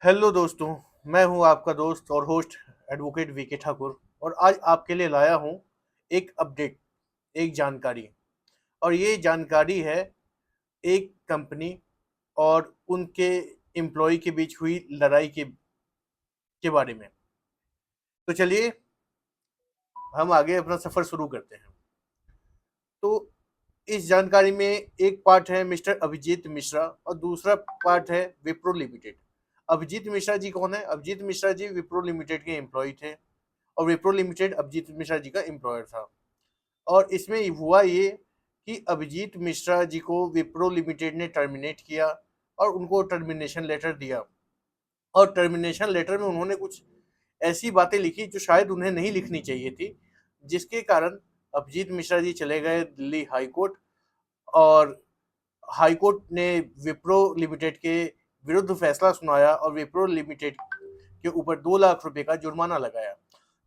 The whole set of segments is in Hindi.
हेलो दोस्तों, मैं हूं आपका दोस्त और होस्ट एडवोकेट वीके ठाकुर। और आज आपके लिए लाया हूं एक अपडेट, एक जानकारी। और ये जानकारी है एक कंपनी और उनके एम्प्लॉय के बीच हुई लड़ाई के बारे में। तो चलिए हम आगे अपना सफ़र शुरू करते हैं। तो इस जानकारी में एक पार्ट है मिस्टर अभिजीत मिश्रा और दूसरा पार्ट है विप्रो लिमिटेड। अभिजीत मिश्रा जी कौन है? अभिजीत मिश्रा जी विप्रो लिमिटेड के एम्प्लॉय थे और विप्रो लिमिटेड अभिजीत मिश्रा जी का एम्प्लॉयर था। और इसमें हुआ ये कि अभिजीत मिश्रा जी को विप्रो लिमिटेड ने टर्मिनेट किया और उनको टर्मिनेशन लेटर दिया। और टर्मिनेशन लेटर में उन्होंने कुछ ऐसी बातें लिखी जो शायद उन्हें नहीं लिखनी चाहिए थी, जिसके कारण अभिजीत मिश्रा जी चले गए दिल्ली हाई कोर्ट। और हाई कोर्ट ने विप्रो लिमिटेड के विरुद्ध फैसला सुनाया और विप्रो लिमिटेड के ऊपर 2 लाख रुपए का जुर्माना लगाया।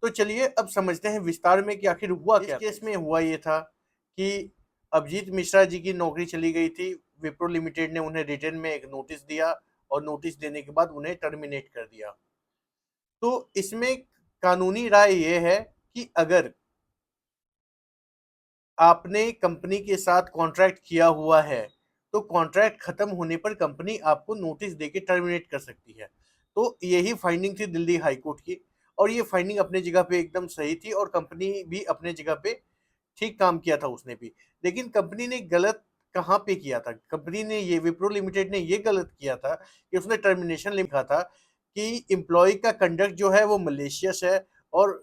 तो चलिए अब समझते हैं विस्तार में कि आखिर हुआ क्या। इस केस में हुआ ये था कि अभिजीत मिश्रा जी की नौकरी चली गई थी। विप्रो लिमिटेड ने उन्हें रिटर्न में एक नोटिस दिया और नोटिस देने के बाद उन्हें टर्मिनेट कर दिया। तो इसमें कानूनी राय ये है कि अगर आपने कंपनी के साथ कॉन्ट्रैक्ट किया हुआ है तो कॉन्ट्रैक्ट खत्म होने पर कंपनी आपको नोटिस देके टर्मिनेट कर सकती है। तो यही फाइंडिंग थी दिल्ली हाई कोर्ट की। और ये फाइंडिंग अपने जगह पे एकदम सही थी और कंपनी भी अपने जगह पे ठीक काम किया था उसने भी। लेकिन कंपनी ने गलत कहाँ पे किया था? कंपनी ने ये विप्रो लिमिटेड ने ये गलत किया था कि उसने टर्मिनेशन लिखा था कि एम्प्लॉय का कंडक्ट जो है वो मलेशियस है और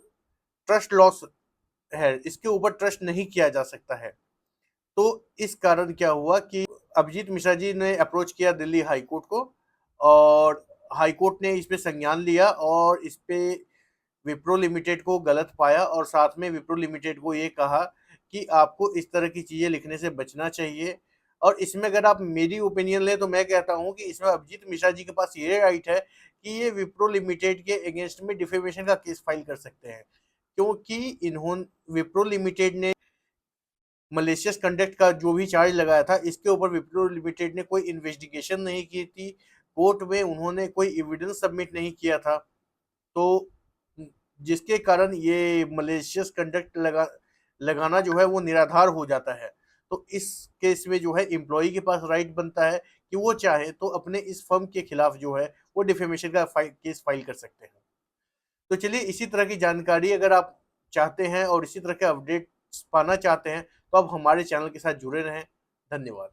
ट्रस्ट लॉस है, इसके ऊपर ट्रस्ट नहीं किया जा सकता है। तो इस कारण क्या हुआ कि अभिजीत मिश्रा जी ने अप्रोच किया दिल्ली हाई कोर्ट को और हाई कोर्ट ने इस पे संज्ञान लिया और इस पे विप्रो लिमिटेड को गलत पाया और साथ में विप्रो लिमिटेड को ये कहा कि आपको इस तरह की चीज़ें लिखने से बचना चाहिए। और इसमें अगर आप मेरी ओपिनियन लें तो मैं कहता हूँ कि इसमें अभिजीत मिश्रा जी के पास ये राइट है कि ये विप्रो लिमिटेड के अगेंस्ट में डिफेमेशन का केस फाइल कर सकते हैं, क्योंकि इन्होंने विप्रो लिमिटेड ने मलेशियस कंडक्ट का जो भी चार्ज लगाया था इसके ऊपर विप्रो लिमिटेड ने कोई इन्वेस्टिगेशन नहीं की थी। कोर्ट में उन्होंने कोई एविडेंस सबमिट नहीं किया था। तो जिसके कारण ये मलेशियस कंडक्ट लगाना जो है वो निराधार हो जाता है। तो इस केस में जो है एम्प्लॉय के पास राइट बनता है कि वो चाहे तो अपने इस फर्म के खिलाफ जो है वो डिफेमेशन का केस फाइल कर सकते हैं। तो चलिए इसी तरह की जानकारी अगर आप चाहते हैं और इसी तरह के अपडेट्स पाना चाहते हैं तो आप हमारे चैनल के साथ जुड़े रहें। धन्यवाद।